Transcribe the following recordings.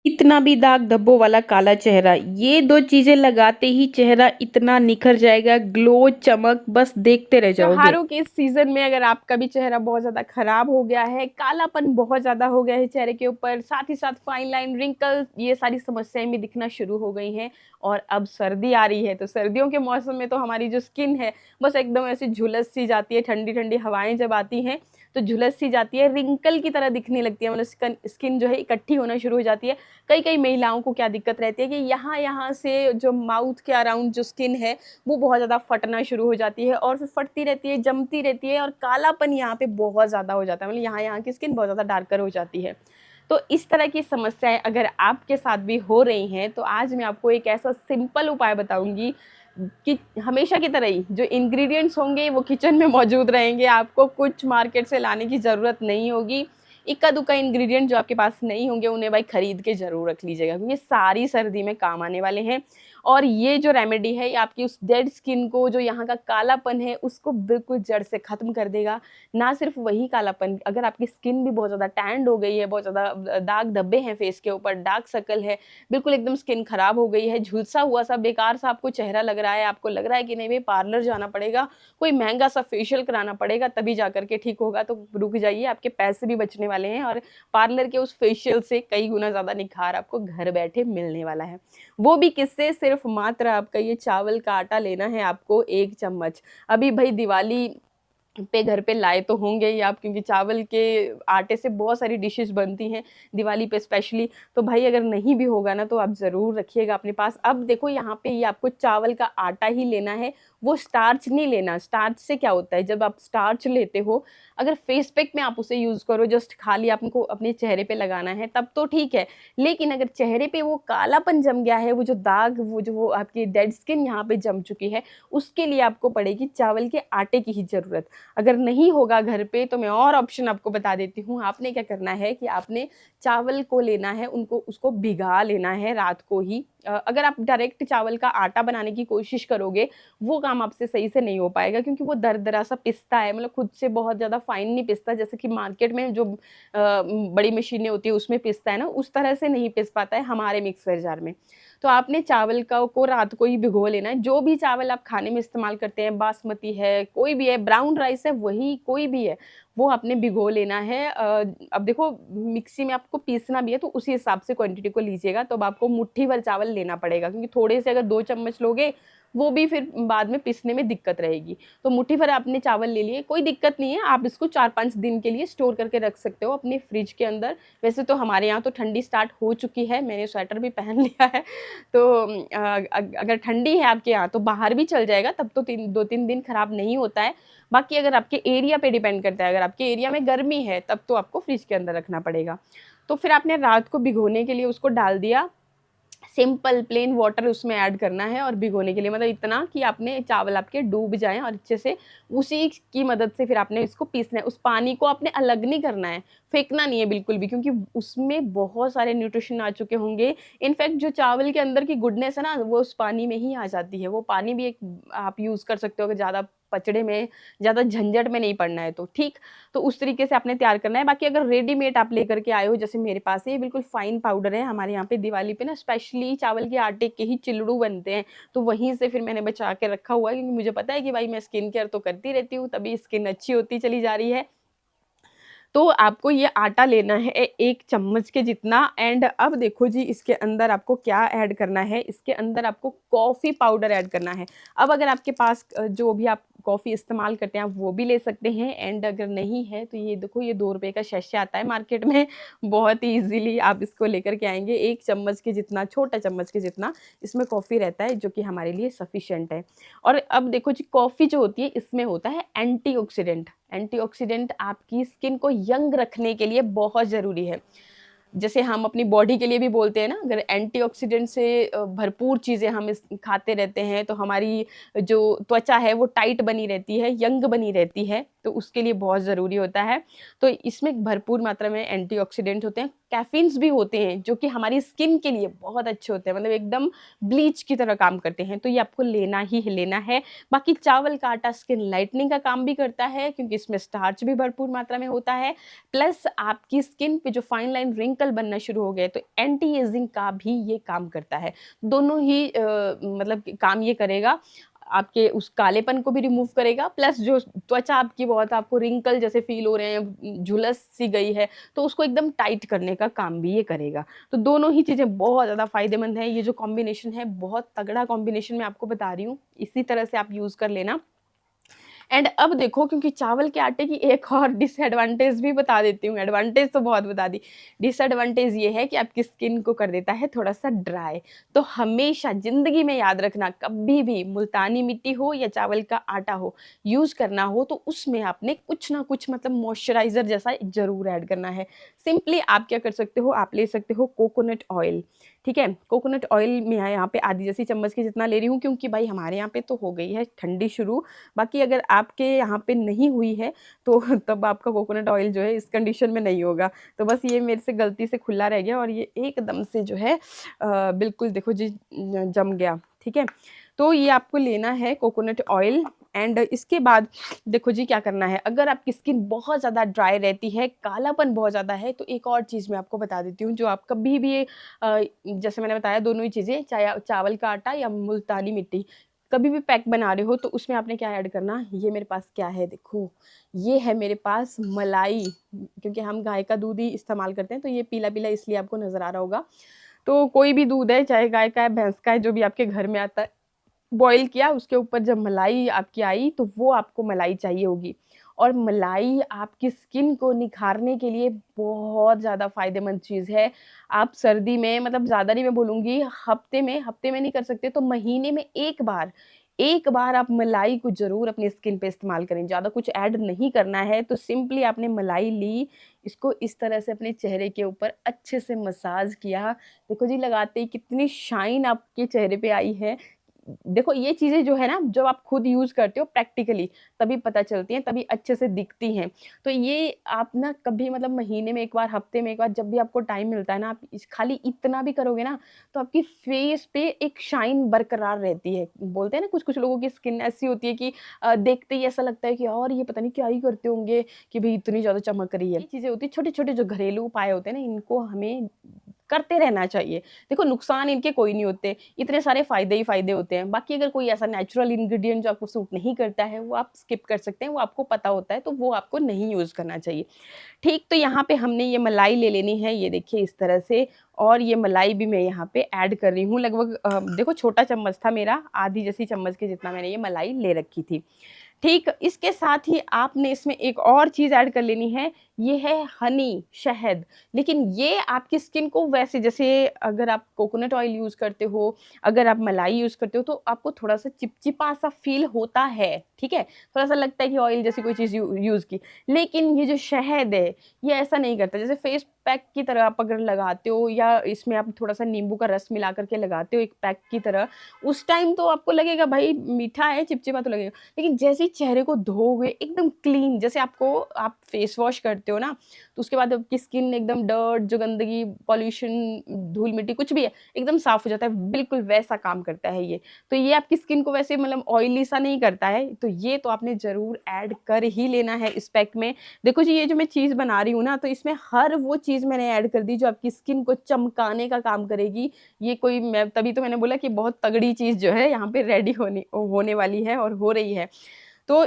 इतना भी दाग धब्बों वाला काला चेहरा, ये दो चीजें लगाते ही चेहरा इतना निखर जाएगा, ग्लो चमक, बस देखते रह जाओगे। त्योहारों के इस सीजन में अगर आपका भी चेहरा बहुत ज्यादा खराब हो गया है, कालापन बहुत ज्यादा हो गया है चेहरे के ऊपर, साथ ही साथ फाइन लाइन, रिंकल, ये सारी समस्याएं भी दिखना शुरू हो गई हैं, और अब सर्दी आ रही है, तो सर्दियों के मौसम में तो हमारी जो स्किन है बस एकदम ऐसे झुलस सी जाती है, ठंडी ठंडी हवाएं जब आती हैं तो झुलस सी जाती है, रिंकल की तरह दिखने लगती है, मतलब स्किन जो है इकट्ठी होना शुरू हो जाती है। कई कई महिलाओं को क्या दिक्कत रहती है कि यहाँ यहाँ से जो माउथ के अराउंड जो स्किन है वो बहुत ज़्यादा फटना शुरू हो जाती है, और फिर फटती रहती है, जमती रहती है, और कालापन यहाँ पे बहुत ज़्यादा हो जाता है, मतलब यहाँ की स्किन बहुत ज़्यादा डार्कर हो जाती है। तो इस तरह की समस्याएं अगर आपके साथ भी हो रही हैं तो आज मैं आपको एक ऐसा सिंपल उपाय बताऊंगी कि हमेशा की तरह ही जो इंग्रेडिएंट्स होंगे वो किचन में मौजूद रहेंगे, आपको कुछ मार्केट से लाने की ज़रूरत नहीं होगी। इक्का दुक्का इंग्रेडिएंट जो आपके पास नहीं होंगे उन्हें भाई खरीद के ज़रूर रख लीजिएगा, क्योंकि सारी सर्दी में काम आने वाले हैं। और ये जो रेमेडी है ये आपकी उस डेड स्किन को, जो यहाँ का कालापन है उसको बिल्कुल जड़ से ख़त्म कर देगा। ना सिर्फ वही कालापन, अगर आपकी स्किन भी बहुत ज़्यादा टैंड हो गई है, बहुत ज़्यादा दाग धब्बे हैं फेस के ऊपर, डार्क सर्कल है, बिल्कुल एकदम स्किन खराब हो गई है, झुलसा हुआ सा बेकार सा आपको चेहरा लग रहा है, आपको लग रहा है कि नहीं भाई पार्लर जाना पड़ेगा, कोई महंगा सा फेशियल कराना पड़ेगा तभी जा करके ठीक होगा, तो रुक जाइए, आपके पैसे भी बचने वाले हैं, और पार्लर के उस फेशियल से कई गुना ज़्यादा निखार आपको घर बैठे मिलने वाला है। वो भी किससे? सिर्फ मात्र आपका ये चावल का आटा लेना है आपको 1 चम्मच। अभी भाई दिवाली पे घर पे लाए तो होंगे ही आप, क्योंकि चावल के आटे से बहुत सारी डिशेस बनती हैं दिवाली पे स्पेशली, तो भाई अगर नहीं भी होगा ना तो आप ज़रूर रखिएगा अपने पास। अब देखो यहाँ पे ये आपको चावल का आटा ही लेना है, वो स्टार्च नहीं लेना। स्टार्च से क्या होता है, जब आप स्टार्च लेते हो, अगर फेस पैक में आप उसे यूज़ करो, जस्ट खाली आपको अपने चेहरे पे लगाना है तब तो ठीक है, लेकिन अगर चेहरे पे वो कालापन जम गया है, वो जो दाग, वो आपकी डेड स्किन यहाँ पे जम चुकी है, उसके लिए आपको पड़ेगी चावल के आटे की ही ज़रूरत। अगर नहीं होगा घर पे तो मैं और ऑप्शन आपको बता देती हूँ। आपने क्या करना है कि आपने चावल को लेना है, उनको उसको भिगा लेना है रात को ही। अगर आप डायरेक्ट चावल का आटा बनाने की कोशिश करोगे, वो काम आपसे सही से नहीं हो पाएगा, क्योंकि वो दरदरा सा पिसता है, मतलब खुद से बहुत ज़्यादा फाइन नहीं पिसता, जैसे कि मार्केट में जो बड़ी मशीनें होती है उसमें पिसता है ना, उस तरह से नहीं पिस पाता है हमारे मिक्सर जार में। तो आपने चावल का को रात को ही भिगो लेना है। जो भी चावल आप खाने में इस्तेमाल करते हैं, बासमती है, कोई भी है, ब्राउन राइस है, वही कोई भी है, वो आपने भिगो लेना है। अब देखो मिक्सी में आपको पीसना भी है तो उसी हिसाब से क्वांटिटी को लीजिएगा, तो अब आपको मुट्ठी भर चावल लेना पड़ेगा, क्योंकि थोड़े से अगर 2 चम्मच लोगे वो भी फिर बाद में पीसने में दिक्कत रहेगी। तो मुट्ठी भर आपने चावल ले लिए, कोई दिक्कत नहीं है, आप इसको 4-5 दिन के लिए स्टोर करके रख सकते हो अपने फ्रिज के अंदर। वैसे तो हमारे यहाँ तो ठंडी स्टार्ट हो चुकी है, मैंने स्वेटर भी पहन लिया है, तो अगर ठंडी है आपके यहाँ तो बाहर भी चल जाएगा, तब तो 2-3 दिन खराब नहीं होता है। बाकी अगर आपके एरिया पे डिपेंड करता है, अगर आपके एरिया में गर्मी है तब तो आपको फ्रिज के अंदर रखना पड़ेगा। तो फिर आपने रात को भिगोने के लिए उसको डाल दिया, सिंपल प्लेन वाटर उसमें ऐड करना है, और भिगोने के लिए मतलब इतना कि आपने चावल आपके डूब जाएं, और अच्छे से उसी की मदद से फिर आपने इसको पीसना है। उस पानी को आपने अलग नहीं करना है, फेंकना नहीं है बिल्कुल भी, क्योंकि उसमें बहुत सारे न्यूट्रिशन आ चुके होंगे। इनफैक्ट जो चावल के अंदर की गुडनेस है ना, वो उस पानी में ही आ जाती है। वो पानी भी एक आप यूज़ कर सकते हो, अगर ज़्यादा पचड़े में, ज़्यादा झंझट में नहीं पड़ना है तो ठीक। तो उस तरीके से आपने तैयार करना है। बाकी अगर रेडीमेड आप लेकर के आए हो, जैसे मेरे पास है, ये बिल्कुल फाइन पाउडर है, हमारे यहाँ पे दिवाली पे ना स्पेशली चावल के आटे के ही चिल्लड़ू बनते हैं, तो वहीं से फिर मैंने बचा के रखा हुआ है, क्योंकि मुझे पता है कि भाई मैं स्किन केयर तो करती रहती हूँ, तभी स्किन अच्छी होती चली जा रही है। तो आपको ये आटा लेना है 1 चम्मच के जितना, एंड अब देखो जी इसके अंदर आपको क्या ऐड करना है, इसके अंदर आपको कॉफ़ी पाउडर ऐड करना है। अब अगर आपके पास जो भी आप कॉफ़ी इस्तेमाल करते हैं आप वो भी ले सकते हैं, एंड अगर नहीं है तो ये देखो ये 2 रुपए का सैशे आता है मार्केट में, बहुत ही ईज़िली आप इसको लेकर के आएँगे। 1 चम्मच के जितना, छोटा चम्मच के जितना इसमें कॉफ़ी रहता है, जो कि हमारे लिए सफिशिएंट है। और अब देखो जी कॉफ़ी जो होती है इसमें होता है एंटीऑक्सीडेंट। एंटीऑक्सीडेंट आपकी स्किन को यंग रखने के लिए बहुत ज़रूरी है। जैसे हम अपनी बॉडी के लिए भी बोलते हैं ना, अगर एंटीऑक्सीडेंट से भरपूर चीज़ें हम इस खाते रहते हैं तो हमारी जो त्वचा है वो टाइट बनी रहती है, यंग बनी रहती है। तो उसके लिए बहुत ज़रूरी होता है। तो इसमें भरपूर मात्रा में एंटीऑक्सीडेंट होते हैं, कैफ़ीन्स भी होते हैं जो कि हमारी स्किन के लिए बहुत अच्छे होते हैं, मतलब एकदम ब्लीच की तरह काम करते हैं, तो ये आपको लेना ही लेना है। बाकी चावल का आटा स्किन लाइटनिंग का काम भी करता है क्योंकि इसमें स्टार्च भी भरपूर मात्रा में होता है, प्लस आपकी स्किन पे जो फाइन लाइन रिंकल बनना शुरू हो गए तो एंटी एजिंग का भी ये काम करता है। दोनों ही मतलब काम ये करेगा, आपके उस कालेपन को भी रिमूव करेगा, प्लस जो त्वचा आपकी बहुत आपको रिंकल जैसे फील हो रहे हैं, झुलस सी गई है, तो उसको एकदम टाइट करने का काम भी ये करेगा। तो दोनों ही चीज़ें बहुत ज़्यादा फ़ायदेमंद है। ये जो कॉम्बिनेशन है बहुत तगड़ा कॉम्बिनेशन मैं आपको बता रही हूँ, इसी तरह से आप यूज़ कर लेना। एंड अब देखो, क्योंकि चावल के आटे की एक और डिसएडवांटेज भी बता देती हूँ, एडवांटेज तो बहुत बता दी, डिसएडवांटेज ये है कि आपकी स्किन को कर देता है थोड़ा सा ड्राई। तो हमेशा ज़िंदगी में याद रखना, कभी भी मुल्तानी मिट्टी हो या चावल का आटा हो, यूज़ करना हो तो उसमें आपने कुछ ना कुछ मतलब मॉइस्चराइज़र जैसा ज़रूर ऐड करना है। सिंपली आप क्या कर सकते हो, आप ले सकते हो कोकोनट ऑयल, ठीक है। कोकोनट ऑयल मैं यहाँ पे आधी जैसी चम्मच के जितना ले रही हूँ, क्योंकि भाई हमारे यहाँ पे तो हो गई है ठंडी शुरू। बाकी अगर आपके यहाँ पे नहीं हुई है तो तब आपका कोकोनट ऑयल जो है इस कंडीशन में नहीं होगा। तो बस ये मेरे से गलती से खुला रह गया और ये एकदम से जो है बिल्कुल देखो जी जम गया, ठीक है। तो ये आपको लेना है कोकोनट ऑयल। एंड इसके बाद देखो जी क्या करना है, अगर आपकी स्किन बहुत ज़्यादा ड्राई रहती है, कालापन बहुत ज़्यादा है, तो एक और चीज़ मैं आपको बता देती हूँ जो आप कभी भी जैसे मैंने बताया दोनों ही चीज़ें, चाहे चावल का आटा या मुल्तानी मिट्टी, कभी भी पैक बना रहे हो तो उसमें आपने क्या ऐड करना, ये मेरे पास क्या है देखो, ये है मेरे पास मलाई, क्योंकि हम गाय का दूध ही इस्तेमाल करते हैं तो ये पीला पीला इसलिए आपको नज़र आ रहा होगा। तो कोई भी दूध है, चाहे गाय का है, भैंस का है, जो भी आपके घर में आता है, बॉयल किया, उसके ऊपर जब मलाई आपकी आई तो वो आपको मलाई चाहिए होगी। और मलाई आपकी स्किन को निखारने के लिए बहुत ज़्यादा फ़ायदेमंद चीज़ है। आप सर्दी में, मतलब ज़्यादा नहीं मैं बोलूँगी, हफ्ते में नहीं कर सकते तो महीने में एक बार आप मलाई को ज़रूर अपनी स्किन पे इस्तेमाल करें। ज़्यादा कुछ ऐड नहीं करना है, तो सिंपली आपने मलाई ली, इसको इस तरह से अपने चेहरे के ऊपर अच्छे से मसाज किया। देखो जी लगाते ही कितनी शाइन आपके चेहरे पे आई है। देखो ये चीज़ें जो है ना, जब आप खुद यूज़ करते हो प्रैक्टिकली तभी पता चलती हैं, तभी अच्छे से दिखती हैं। तो ये आप ना कभी मतलब महीने में एक बार, हफ्ते में एक बार, जब भी आपको टाइम मिलता है ना, आप खाली इतना भी करोगे ना तो आपकी फेस पे एक शाइन बरकरार रहती है। बोलते हैं ना कुछ कुछ लोगों की स्किन ऐसी होती है कि देखते ही ऐसा लगता है कि और ये पता नहीं क्या ही करते होंगे कि भाई इतनी ज़्यादा चमक रही है। ये चीज़ें होती है, छोटे छोटे जो घरेलू उपाय होते हैं ना, इनको हमें करते रहना चाहिए। देखो नुकसान इनके कोई नहीं होते, इतने सारे फ़ायदे ही फ़ायदे होते हैं। बाकी अगर कोई ऐसा नेचुरल इंग्रीडिएंट जो आपको सूट नहीं करता है, वो आप स्किप कर सकते हैं, वो आपको पता होता है, तो वो आपको नहीं यूज़ करना चाहिए। ठीक, तो यहाँ पे हमने ये मलाई ले लेनी है, ये देखिए इस तरह से, और ये मलाई भी मैं यहाँ पे ऐड कर रही हूँ। लगभग देखो छोटा चम्मच था मेरा, आधी जैसी चम्मच के जितना मैंने ये मलाई ले रखी थी। ठीक, इसके साथ ही आपने इसमें एक और चीज़ ऐड कर लेनी है, ये है हनी, शहद। लेकिन ये आपकी स्किन को वैसे, जैसे अगर आप कोकोनट ऑयल यूज़ करते हो, अगर आप मलाई यूज़ करते हो, तो आपको थोड़ा-सा चिपचिपा-सा फ़ील होता है, ठीक है? थोड़ा-सा लगता है कि ऑयल जैसी कोई चीज़ यूज़ की। लेकिन ये जो शहद है, ये ऐसा नहीं करता। जैसे फेस पैक की तरह आप अगर लगाते हो, या इसमें आप थोड़ा-सा नींबू का रस मिला कर के लगाते हो एक पैक की तरह, उस टाइम तो आपको लगेगा भाई मीठा है, चिपचिपा तो लगेगा। लेकिन जैसे ही चेहरे को धोओगे एकदम क्लीन, जैसे आप फेस वॉश करते हो ना, तो उसके बाद आपकी स्किन एकदम डर्ट, जो गंदगी, पॉल्यूशन, धूल-मिट्टी कुछ भी है, एकदम साफ हो जाता है, बिल्कुल वैसा काम करता है ये। तो ये आपकी स्किन को वैसे मतलब ऑयली सा नहीं करता है, तो ये तो आपने ज़रूर ऐड कर ही लेना है इस पैक में। देखो जी, ये जो मैं चीज़ बना रही हूँ ना, तो इसमें हर वो चीज़ मैंने ऐड कर दी जो आपकी स्किन को चमकाने का काम करेगी। ये कोई, मैं तभी तो मैंने बोला कि बहुत तगड़ी चीज़ जो है यहाँ पे रेडी होने वाली है और हो रही है। तो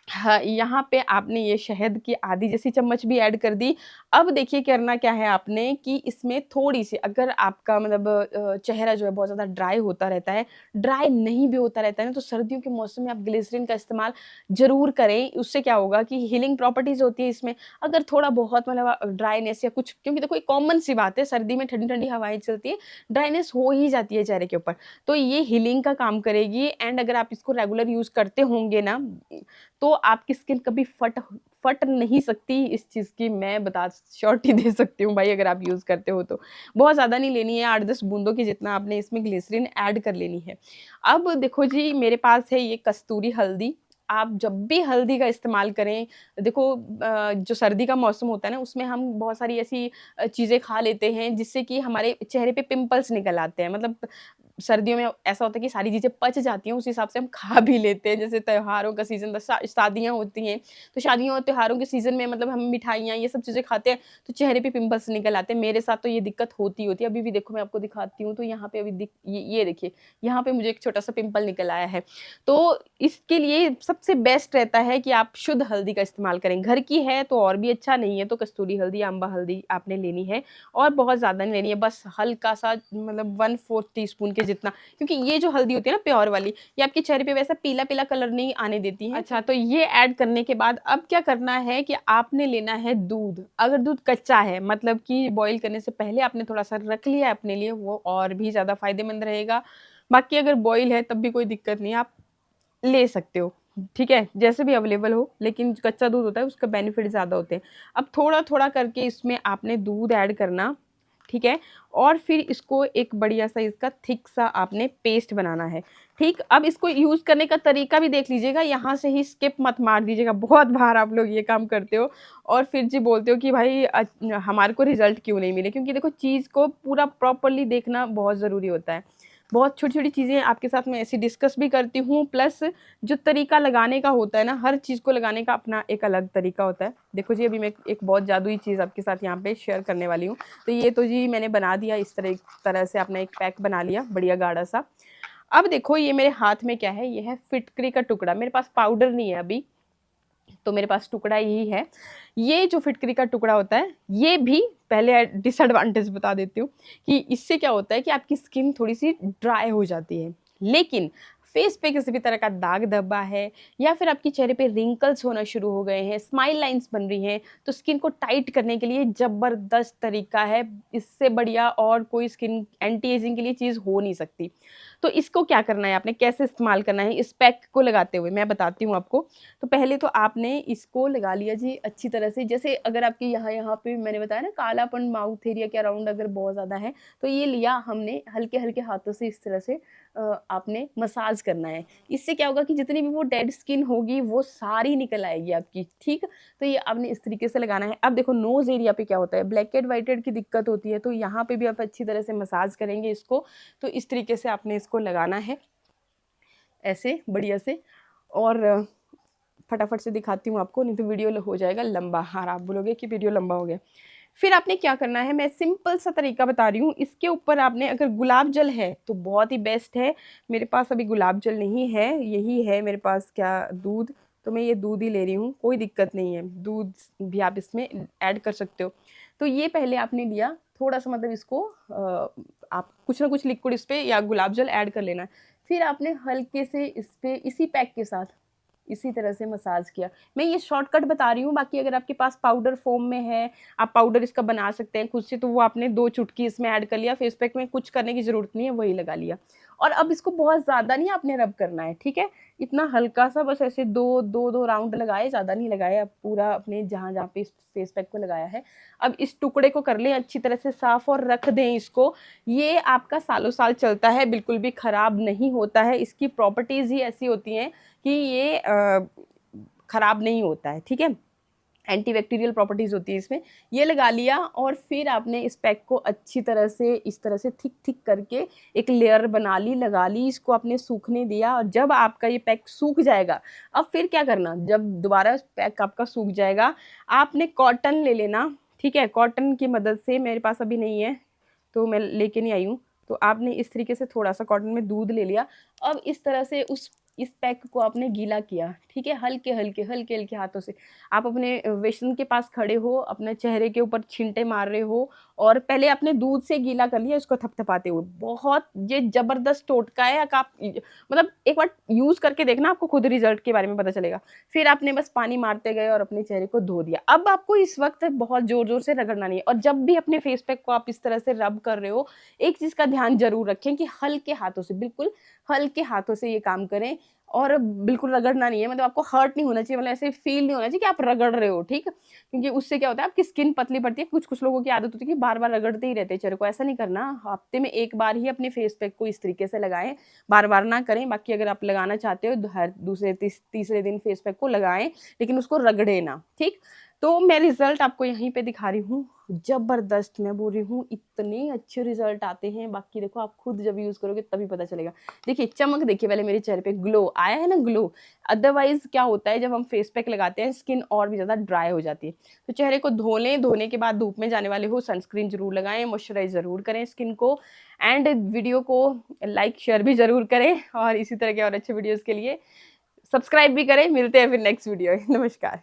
हाँ, यहाँ पे आपने ये शहद की आधी जैसी चम्मच भी ऐड कर दी। अब देखिए करना क्या है आपने, कि इसमें थोड़ी-सी, अगर आपका मतलब चेहरा जो है बहुत ज़्यादा ड्राई होता रहता है, ड्राई नहीं भी होता रहता है ना, तो सर्दियों के मौसम में आप ग्लिसरीन का इस्तेमाल ज़रूर करें। उससे क्या होगा कि हीलिंग प्रॉपर्टीज़ होती है इसमें। अगर थोड़ा बहुत मतलब ड्राइनेस या कुछ, क्योंकि देखो ये कॉमन सी बात है, सर्दी में ठंडी-ठंडी हवाएँ चलती है, ड्राइनेस हो ही जाती है चेहरे के ऊपर। तो ये हीलिंग का काम करेगी। एंड अगर आप इसको रेगुलर यूज़ करते होंगे ना, तो आपकी स्किन कभी फट नहीं सकती, इस चीज़ की मैं बता श्योरिटी दे सकती हूँ भाई, अगर आप यूज़ करते हो तो। बहुत ज़्यादा नहीं लेनी है, 8-10 बूंदों की जितना आपने इसमें ग्लिसरीन ऐड कर लेनी है। अब देखो जी, मेरे पास है ये कस्तूरी हल्दी, आप जब भी हल्दी का इस्तेमाल करें, देखो जो सर्दी का मौसम होता है ना, उसमें हम बहुत सारी ऐसी चीज़ें खा लेते हैं जिससे कि हमारे चेहरे पे पिंपल्स निकल आते हैं। मतलब सर्दियों में ऐसा होता है कि सारी चीज़ें पच जाती हैं, उस हिसाब से हम खा भी लेते हैं। जैसे त्योहारों का सीज़न शादियाँ होती हैं, तो शादियों और त्योहारों के सीज़न में मतलब हम मिठाइयाँ ये सब चीज़ें खाते हैं, तो चेहरे पे पिंपल्स निकल आते हैं। मेरे साथ तो ये दिक्कत होती होती है। अभी भी देखो मैं आपको दिखाती हूँ, तो यहाँ पे अभी ये देखिए, यहाँ पे मुझे एक छोटा-सा पिंपल निकल आया है। तो इसके लिए सबसे बेस्ट रहता है कि आप शुद्ध हल्दी का इस्तेमाल करें। घर की है तो और भी अच्छा, नहीं है तो कस्तूरी हल्दी, अम्बा हल्दी आपने लेनी है और बहुत ज़्यादा नहीं लेनी है, बस हल्का-सा मतलब 1/4 टीस्पून के जितना, क्योंकि ये जो हल्दी होती है ना प्योर वाली, ये आपके चेहरे पे वैसा पीला-पीला कलर नहीं आने देती है। अच्छा, तो ये ऐड करने के बाद अब क्या करना है कि आपने लेना है दूध। अगर दूध कच्चा है, मतलब कि बॉयल करने से पहले आपने थोड़ा-सा रख लिया है अपने लिए, वो और भी ज़्यादा फ़ायदेमंद रहेगा। बाकी अगर बॉयल है तब भी कोई दिक्कत नहीं है, आप ले सकते हो, ठीक है? जैसे भी अवेलेबल हो, लेकिन जो कच्चा दूध होता है उसका बेनिफिट ज़्यादा होते हैं। अब थोड़ा-थोड़ा करके इसमें आपने दूध ऐड करना, ठीक है? और फिर इसको एक बढ़िया सा इसका थिक सा आपने पेस्ट बनाना है, ठीक? अब इसको यूज़ करने का तरीका भी देख लीजिएगा, यहाँ से ही स्किप मत मार दीजिएगा। बहुत बार आप लोग ये काम करते हो और फिर जी बोलते हो कि भाई हमारे को रिज़ल्ट क्यों नहीं मिले? क्योंकि देखो चीज़ को पूरा प्रॉपर्ली देखना बहुत ज़रूरी होता है। बहुत छोटी-छोटी चीज़ें आपके साथ मैं ऐसी डिस्कस भी करती हूँ, प्लस जो तरीका लगाने का होता है ना, हर चीज़ को लगाने का अपना एक अलग तरीका होता है। देखो जी, अभी मैं एक बहुत जादुई चीज़ आपके साथ यहाँ पे शेयर करने वाली हूँ। तो ये तो जी मैंने बना दिया, इस तरह से अपना एक पैक बना लिया बढ़िया गाढ़ा सा। अब देखो ये मेरे हाथ में क्या है, ये है फिटकरी का टुकड़ा। मेरे पास पाउडर नहीं है अभी, तो मेरे पास टुकड़ा ही है। ये जो फिटकरी का टुकड़ा होता है, ये भी पहले डिसएडवांटेज बता देती हूँ कि इससे क्या होता है कि आपकी स्किन थोड़ी-सी ड्राई हो जाती है। लेकिन फेस पे किसी भी तरह का दाग धब्बा है या फिर आपके चेहरे पे रिंकल्स होना शुरू हो गए हैं, स्माइल लाइन्स बन रही हैं, तो स्किन को टाइट करने के लिए ज़बरदस्त तरीका है। इससे बढ़िया और कोई स्किन एंटी एजिंग के लिए चीज़ हो नहीं सकती। तो इसको क्या करना है, आपने कैसे इस्तेमाल करना है इस पैक को लगाते हुए, मैं बताती हूँ आपको। तो पहले तो आपने इसको लगा लिया जी अच्छी तरह से। जैसे अगर आपके यहाँ पे मैंने बताया ना कालापन माउथ एरिया के अराउंड अगर बहुत ज़्यादा है, तो ये लिया हमने, हल्के-हल्के हाथों से इस तरह से आपने मसाज करना है। इससे क्या होगा कि जितनी भी वो डेड स्किन होगी वो सारी निकल आएगी आपकी, ठीक? तो ये आपने इस तरीके से लगाना है। अब देखो नोज़ एरिया पे क्या होता है, ब्लैक हेड, व्हाइट हेड की दिक्कत होती है, तो यहाँ पे भी आप अच्छी तरह से मसाज करेंगे इसको। तो इस तरीके से आपने इसको लगाना है, ऐसे बढ़िया से। और फटाफट से दिखाती हूँ आपको, नहीं तो वीडियो हो जाएगा लंबा। हाँ, आप बोलोगे कि वीडियो लंबा हो गया। फिर आपने क्या करना है, मैं सिंपल सा तरीका बता रही हूँ। इसके ऊपर आपने अगर गुलाब जल है तो बहुत ही बेस्ट है। मेरे पास अभी गुलाब जल नहीं है, यही है मेरे पास क्या दूध, तो मैं ये दूध ही ले रही हूँ, कोई दिक्कत नहीं है। दूध भी आप इसमें ऐड कर सकते हो। तो ये पहले आपने लिया थोड़ा-सा, मतलब इसको आप कुछ ना कुछ लिक्विड इस पे या गुलाब जल ऐड कर लेना है। फिर आपने हल्के से इस पे इसी पैक के साथ इसी तरह से मसाज किया। मैं ये शॉर्टकट बता रही हूँ, बाकी अगर आपके पास पाउडर फ़ॉर्म में है, आप पाउडर इसका बना सकते हैं खुद से, तो वो आपने 2 चुटकी इसमें ऐड कर लिया, फेस पैक में कुछ करने की ज़रूरत नहीं है, वही लगा लिया। और अब इसको बहुत ज़्यादा नहीं आपने रब करना है, ठीक है? इतना हल्का-सा बस ऐसे 2 राउंड लगाए, ज़्यादा नहीं लगाए, अब पूरा अपने जहाँ-जहाँ पे इस फेस पैक को लगाया है। अब इस टुकड़े को कर लें अच्छी तरह से साफ़ और रख दें इसको। ये आपका सालों-साल चलता है, बिल्कुल भी खराब नहीं होता है। इसकी प्रॉपर्टीज़ ही ऐसी होती हैं कि ये खराब नहीं होता है, ठीक है? एंटीबैक्टीरियल प्रॉपर्टीज़ होती है इसमें। ये लगा लिया और फिर आपने इस पैक को अच्छी तरह से इस तरह से थिक-थिक करके एक लेयर बना ली, लगा ली, इसको आपने सूखने दिया। और जब आपका ये पैक सूख जाएगा, अब फिर क्या करना, जब दोबारा पैक आपका सूख जाएगा, आपने कॉटन ले लेना, ठीक है? कॉटन की मदद से, मेरे पास अभी नहीं है, तो मैं लेके नहीं आई हूँ। तो आपने इस तरीके से थोड़ा-सा कॉटन में दूध ले लिया। अब इस तरह से इस पैक को आपने गीला किया, ठीक है? हल्के-हल्के हाथों से। आप अपने बेसिन के पास खड़े हो, अपने चेहरे के ऊपर छींटे मार रहे हो और पहले आपने दूध से गीला कर लिया इसको थपथपाते हुए। बहुत ये ज़बरदस्त टोटका है, अगर आप मतलब एक बार यूज़ करके देखना, आपको खुद रिज़ल्ट के बारे में पता चलेगा। फिर आपने बस पानी मारते गए और अपने चेहरे को धो दिया। अब आपको इस वक़्त बहुत ज़ोर-ज़ोर से रगड़ना नहीं है, और जब भी अपने फेस पैक को आप इस तरह से रब कर रहे हो, एक चीज़ का ध्यान ज़रूर रखें कि हल्के हाथों से, बिल्कुल हल्के हाथों से ये काम करें। और बिल्कुल रगड़ना नहीं है, मतलब आपको हर्ट नहीं होना चाहिए, मतलब ऐसे फील नहीं होना चाहिए कि आप रगड़ रहे हो, ठीक? क्योंकि उससे क्या होता है आपकी स्किन पतली पड़ती है। कुछ लोगों की आदत होती है कि बार-बार रगड़ते ही रहते हैं चेहरे को, ऐसा नहीं करना। हफ्ते में 1 बार ही अपने फेस पैक को इस तरीके से लगाएँ, बार-बार ना करें। बाकी अगर आप लगाना चाहते हो हर दूसरे तीसरे दिन फेस पैक को लगाएँ, लेकिन उसको रगड़े ना, ठीक? तो मैं रिज़ल्ट आपको यहीं पे दिखा रही हूँ, ज़बरदस्त मैं बोल रही हूँ, इतने अच्छे रिज़ल्ट आते हैं। बाकी देखो आप खुद जब यूज़ करोगे तभी पता चलेगा। देखिए चमक देखिए पहले मेरे चेहरे पे, ग्लो आया है ना ग्लो। अदरवाइज़ क्या होता है जब हम फेस पैक लगाते हैं स्किन और भी ज़्यादा ड्राई हो जाती है। तो चेहरे को धो लें, धोने के बाद धूप में जाने वाले हो सनस्क्रीन ज़रूर लगाएँ, मॉइस्चराइज़ ज़रूर करें स्किन को एंड वीडियो को लाइक शेयर भी ज़रूर करें और इसी तरह के और अच्छे वीडियोज़ के लिए सब्सक्राइब भी करें। मिलते हैं फिर नेक्स्ट वीडियो। नमस्कार।